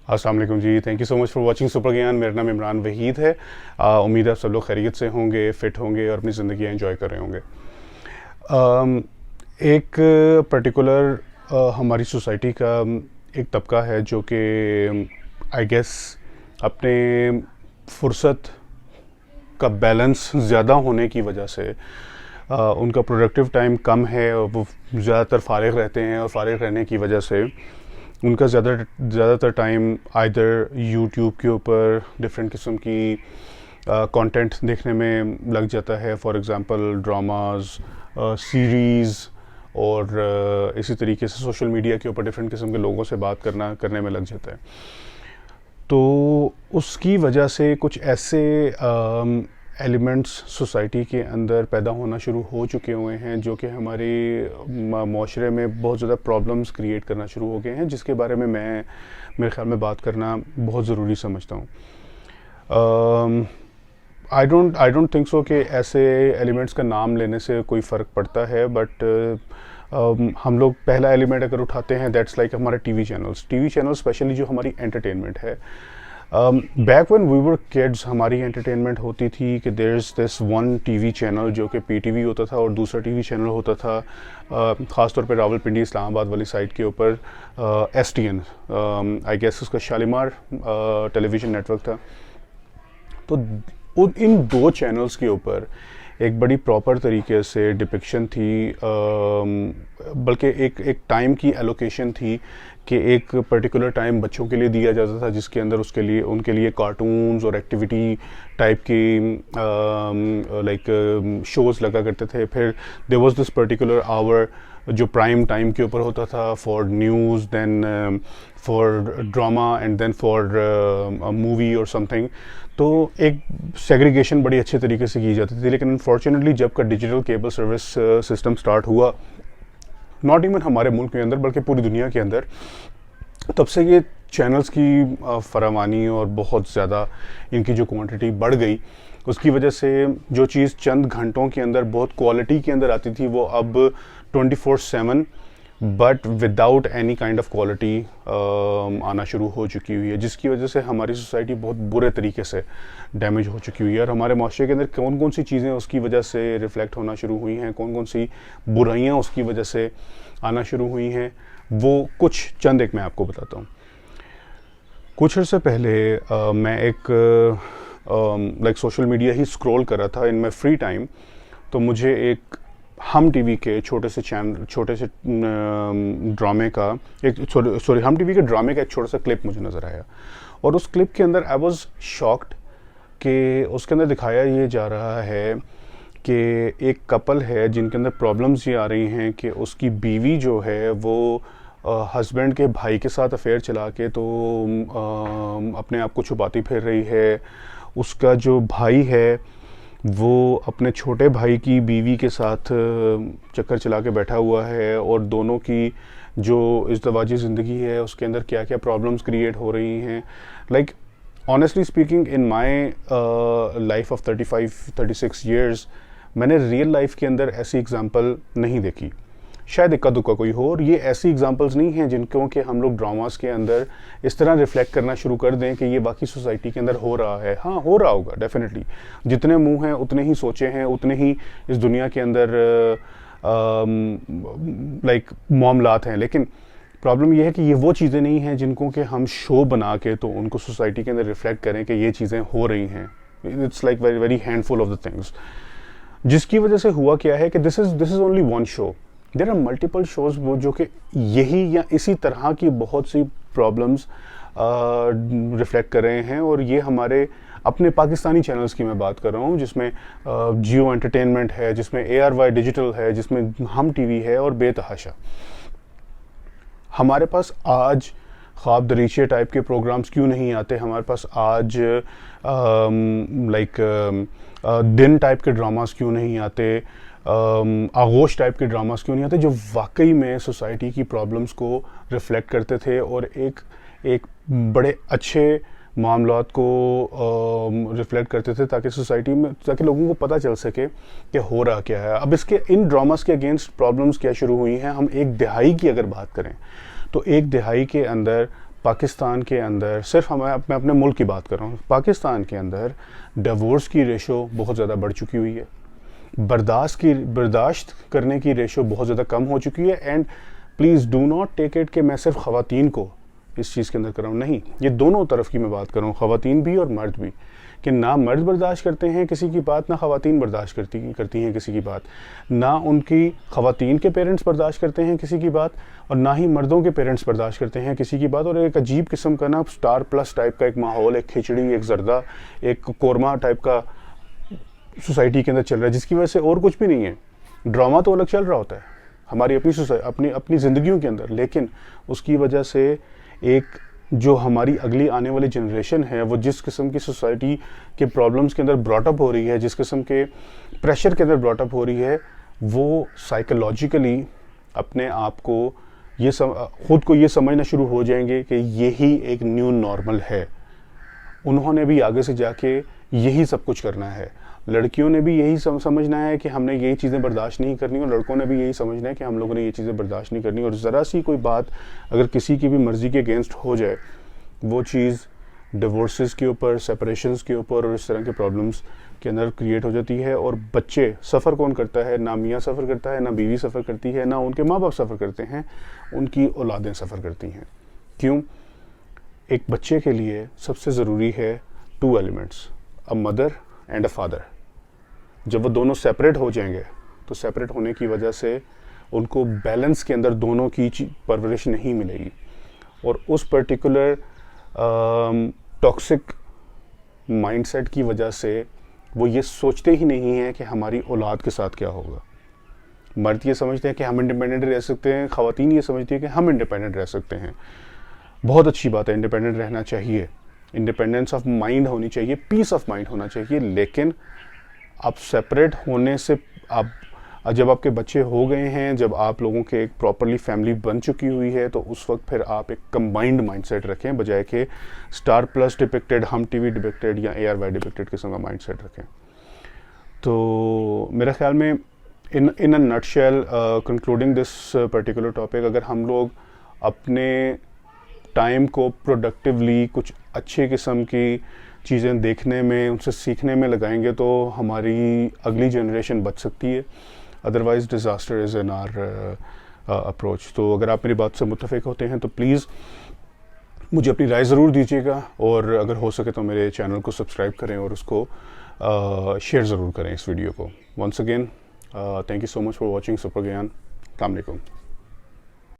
अस्सलाम वालेकुम जी, thank you so much for watching super Gyan. मेरा नाम इमरान वहीद है। उम्मीद है आप सब लोग खैरियत से होंगे, फ़िट होंगे और अपनी ज़िंदगी एंजॉय कर रहे होंगे। एक पर्टिकुलर हमारी सोसाइटी का एक तबका है जो कि आई गेस अपने फुर्सत का बैलेंस ज़्यादा होने की वजह से उनका प्रोडक्टिव टाइम कम है और वो ज़्यादातर फारिग रहते हैं, और फारिग रहने की वजह से उनका ज़्यादातर टाइम आइदर यूट्यूब के ऊपर डिफरेंट किस्म की कंटेंट देखने में लग जाता है। फॉर एग्ज़ाम्पल ड्रामाज, सीरीज़ और इसी तरीके से सोशल मीडिया के ऊपर डिफरेंट किस्म के लोगों से बात करने में लग जाता है। तो उसकी वजह से कुछ ऐसे एलिमेंट्स सोसाइटी के अंदर पैदा होना शुरू हो चुके हुए हैं जो कि हमारे माशरे में बहुत ज़्यादा प्रॉब्लम्स क्रिएट करना शुरू हो गए हैं, जिसके बारे में मैं मेरे ख़्याल में बात करना बहुत ज़रूरी समझता हूँ। आई डोंट थिंक सो कि ऐसे एलिमेंट्स का नाम लेने से कोई फ़र्क पड़ता है, बट हम लोग पहला एलिमेंट अगर उठाते हैं दैट्स लाइक हमारे टीवी चैनल्स स्पेशली जो हमारी एंटरटेनमेंट है। Back when we were kids हमारी एंटरटेनमेंट होती थी कि there is this one TV channel जो कि पीटीवी होता था, और दूसरा टीवी चैनल होता था ख़ास तौर पे रावलपिंडी इस्लामाबाद वाली साइड के ऊपर एसटीएन, आई गेस उसका शालीमार टेलीविज़न नेटवर्क था। तो इन दो चैनल्स के ऊपर एक बड़ी प्रॉपर तरीके से डिपिक्शन थी, बल्कि एक टाइम की एलोकेशन थी कि एक पर्टिकुलर टाइम बच्चों के लिए दिया जाता था जिसके अंदर उनके लिए कार्टून्स और एक्टिविटी टाइप की लाइक शोज़ लगा करते थे। फिर there was this particular hour जो प्राइम टाइम के ऊपर होता था for news, then for drama and then for movie और समथिंग। तो एक सेग्रीगेशन बड़ी अच्छे तरीके से की जाती थी, लेकिन अनफॉर्चुनेटली जब का digital cable service system start हुआ, नॉट इवन हमारे मुल्क के अंदर बल्कि पूरी दुनिया के अंदर, तब से ये चैनल्स की फरावानी और बहुत ज़्यादा इनकी जो क्वांटिटी बढ़ गई, उसकी वजह से जो चीज़ चंद घंटों के अंदर बहुत क्वालिटी के अंदर आती थी वो अब 24/7 but without any kind of quality आना शुरू हो चुकी हुई है, जिसकी वजह से हमारी सोसाइटी बहुत बुरे तरीके से डैमेज हो चुकी हुई है। और हमारे माशरे के अंदर कौन कौन सी चीज़ें उसकी वजह से रिफ़्लेक्ट होना शुरू हुई हैं, कौन कौन सी बुराइयां उसकी वजह से आना शुरू हुई हैं, वो कुछ चंद एक मैं आपको बताता हूँ। कुछ अर्से पहले मैं एक लाइक सोशल मीडिया ही स्क्रॉल कर रहा था इन माई फ्री टाइम, तो मुझे एक हम टीवी के छोटे से ड्रामे का हम टीवी के ड्रामे का एक छोटा सा क्लिप मुझे नज़र आया, और उस क्लिप के अंदर आई वाज शॉक्ड कि उसके अंदर दिखाया ये जा रहा है कि एक कपल है जिनके अंदर प्रॉब्लम्स ये आ रही हैं कि उसकी बीवी जो है वो हस्बैंड के भाई के साथ अफेयर चला के तो अपने आप को छुपाती फिर रही है। उसका जो भाई है वो अपने छोटे भाई की बीवी के साथ चक्कर चला के बैठा हुआ है, और दोनों की जो इज़्दवाजी ज़िंदगी है उसके अंदर क्या क्या प्रॉब्लम्स क्रिएट हो रही हैं। Like honestly speaking, in my life of 35-36 years मैंने रियल लाइफ के अंदर ऐसी एग्ज़ाम्पल नहीं देखी। शायद इक्का दुक्का कोई हो, और ये ऐसी एग्जांपल्स नहीं हैं जिनको कि हम लोग ड्रामास के अंदर इस तरह रिफ्लेक्ट करना शुरू कर दें कि ये बाकी सोसाइटी के अंदर हो रहा है। हाँ, हो रहा होगा डेफिनेटली, जितने मुंह हैं उतने ही सोचे हैं, उतने ही इस दुनिया के अंदर लाइक मामलात हैं। लेकिन प्रॉब्लम ये है कि ये वो चीज़ें नहीं हैं जिनको कि हम शो बना के तो उनको सोसाइटी के अंदर रिफ्लेक्ट करें कि ये चीज़ें हो रही हैं। It's like very very handful of the things, जिसकी वजह से हुआ क्या है कि this is only one show, there are multiple shows वो जो कि यही या इसी तरह की बहुत सी प्रॉब्लम्स रिफ्लेक्ट कर रहे हैं। और ये हमारे अपने पाकिस्तानी चैनल्स की मैं बात कर रहा हूँ, जिसमें जियो एंटरटेनमेंट है, जिसमें ARY डिजिटल है, जिसमें हम टीवी है और बेतहाशा। हमारे पास आज ख्वाब दरीचे टाइप के प्रोग्राम्स क्यों नहीं आते? हमारे पास आज दिन टाइप के ड्रामास क्यों नहीं आते? आगोश टाइप के ड्रामास क्यों नहीं आते जो वाकई में सोसाइटी की प्रॉब्लम्स को रिफ्लेक्ट करते थे और एक बड़े अच्छे मामलात को रिफ्लेक्ट करते थे, ताकि सोसाइटी में, ताकि लोगों को पता चल सके कि हो रहा क्या है। अब इसके इन ड्रामास के अगेंस्ट प्रॉब्लम्स क्या शुरू हुई हैं। हम एक दिहाई की अगर बात करें तो एक दिहाई के अंदर پاکستان کے اندر صرف میں اپنے ملک کی بات کر رہا ہوں، پاکستان کے اندر ڈیورس کی ریشو بہت زیادہ بڑھ چکی ہوئی ہے، برداشت کرنے کی ریشو بہت زیادہ کم ہو چکی ہے. And please do not take it کہ میں صرف خواتین کو اس چیز کے اندر کر رہا ہوں، نہیں، یہ دونوں طرف کی میں بات کر رہا ہوں، خواتین بھی اور مرد بھی، کہ نہ مرد برداشت کرتے ہیں کسی کی بات، نہ خواتین برداشت کرتی ہیں کسی کی بات، نہ ان کی خواتین کے پیرنٹس برداشت کرتے ہیں کسی کی بات، اور نہ ہی مردوں کے پیرنٹس برداشت کرتے ہیں کسی کی بات. اور ایک عجیب قسم کا نا سٹار پلس ٹائپ کا ایک ماحول، ایک کھچڑی، ایک زردہ، ایک قورمہ ٹائپ کا سوسائٹی کے اندر چل رہا ہے، جس کی وجہ سے اور کچھ بھی نہیں ہے. ڈرامہ تو الگ چل رہا ہوتا ہے ہماری اپنی زندگیوں کے اندر، لیکن اس کی وجہ سے ایک جو ہماری اگلی آنے والی جنریشن ہے وہ جس قسم کی سوسائٹی کے پرابلمز کے اندر براٹ اپ ہو رہی ہے، جس قسم کے پریشر کے اندر براٹ اپ ہو رہی ہے، وہ سائیکولوجیکلی اپنے آپ کو خود کو یہ سمجھنا شروع ہو جائیں گے کہ یہی ایک نیو نارمل ہے. انہوں نے بھی آگے سے جا کے یہی سب کچھ کرنا ہے. لڑکیوں نے بھی یہی سمجھنا ہے کہ ہم نے یہی چیزیں برداشت نہیں کرنی، اور لڑکوں نے بھی یہی سمجھنا ہے کہ ہم لوگوں نے یہ چیزیں برداشت نہیں کرنی. اور ذرا سی کوئی بات اگر کسی کی بھی مرضی کے اگینسٹ ہو جائے، وہ چیز ڈیورسز کے اوپر، سیپریشنز کے اوپر اور اس طرح کے پرابلمز کے اندر کریٹ ہو جاتی ہے. اور بچے سفر کون کرتا ہے؟ نہ میاں سفر کرتا ہے، نہ بیوی سفر کرتی ہے، نہ ان کے ماں باپ سفر کرتے ہیں، ان کی اولادیں سفر کرتی ہیں. کیوں؟ ایک بچے کے لیے سب سے ضروری ہے 2 elements, a mother and a father. جب وہ دونوں سیپریٹ ہو جائیں گے تو سیپریٹ ہونے کی وجہ سے ان کو بیلنس کے اندر دونوں کی پرورش نہیں ملے گی. اور اس پرٹیکولر ٹاکسک مائنڈ سیٹ کی وجہ سے وہ یہ سوچتے ہی نہیں ہیں کہ ہماری اولاد کے ساتھ کیا ہوگا. مرد یہ سمجھتے ہیں کہ ہم انڈیپینڈنٹ رہ سکتے ہیں، خواتین یہ سمجھتی ہیں کہ ہم انڈیپینڈنٹ رہ سکتے ہیں. بہت اچھی بات ہے، انڈیپینڈنٹ رہنا چاہیے، انڈیپینڈنس آف مائنڈ ہونی چاہیے، پیس آف مائنڈ ہونا چاہیے. لیکن اب سیپریٹ ہونے سے جب آپ کے بچے ہو گئے ہیں، جب آپ لوگوں کے ایک پراپرلی فیملی بن چکی ہوئی ہے، تو اس وقت پھر آپ ایک کمبائنڈ مائنڈ سیٹ رکھیں، بجائے کہ سٹار پلس ڈپکٹڈ، ہم ٹی وی ڈپکٹڈ یا ARY ڈپکٹڈ قسم کا مائنڈ سیٹ رکھیں. تو میرے خیال میں in a nutshell concluding this particular topic, اگر ہم لوگ اپنے ٹائم کو پروڈکٹیولی کچھ اچھے قسم کی چیزیں دیکھنے میں، ان سے سیکھنے میں لگائیں گے تو ہماری اگلی جنریشن بچ سکتی ہے. Otherwise disaster is in our approach. تو اگر آپ میری بات سے متفق ہوتے ہیں تو پلیز مجھے اپنی رائے ضرور دیجیے گا، اور اگر ہو سکے تو میرے چینل کو سبسکرائب کریں اور اس کو شیئر ضرور کریں اس ویڈیو کو. Once again thank you so much for watching super Gyan. السلام علیکم.